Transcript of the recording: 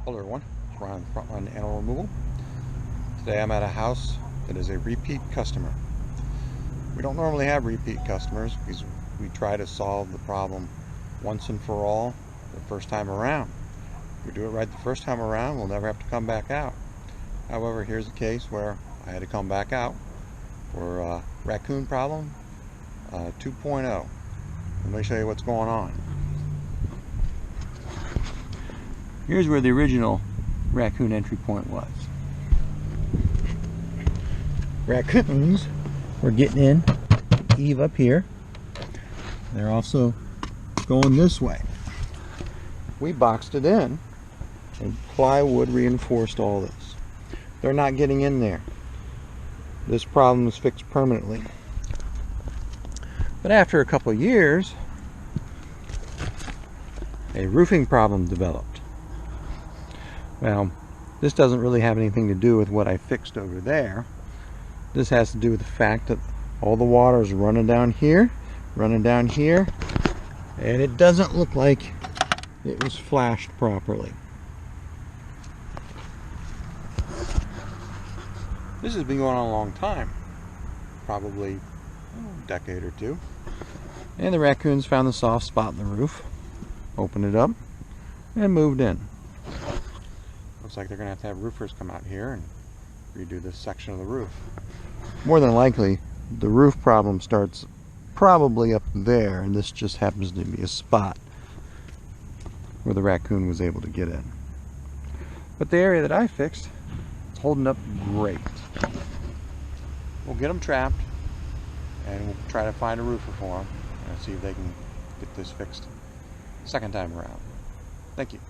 Hello everyone, it's Ron from Frontline Animal Removal. Today I'm at a house that is a repeat customer. We don't normally have repeat customers because we try to solve the problem once and for all the first time around. If we do it right the first time around, we'll never have to come back out. However, here's a case where I had to come back out for a raccoon problem 2.0. Let me show you what's going on. Here's where the original raccoon entry point was. Raccoons were getting in, Eve up here. They're also going this way. We boxed it in and plywood reinforced all this. They're not getting in there. This problem is fixed permanently. But after a couple of years, a roofing problem developed. Well, this doesn't really have anything to do with what I fixed over there. This has to do with the fact that all the water is running down here, and it doesn't look like it was flashed properly. This has been going on a long time, probably a decade or two. And the raccoons found the soft spot in the roof, opened it up, and moved in. Looks like they're going to have roofers come out here and redo this section of the roof. More than likely, the roof problem starts probably up there, and this just happens to be a spot where the raccoon was able to get in. But the area that I fixed is holding up great. We'll get them trapped, and we'll try to find a roofer for them and see if they can get this fixed second time around. Thank you.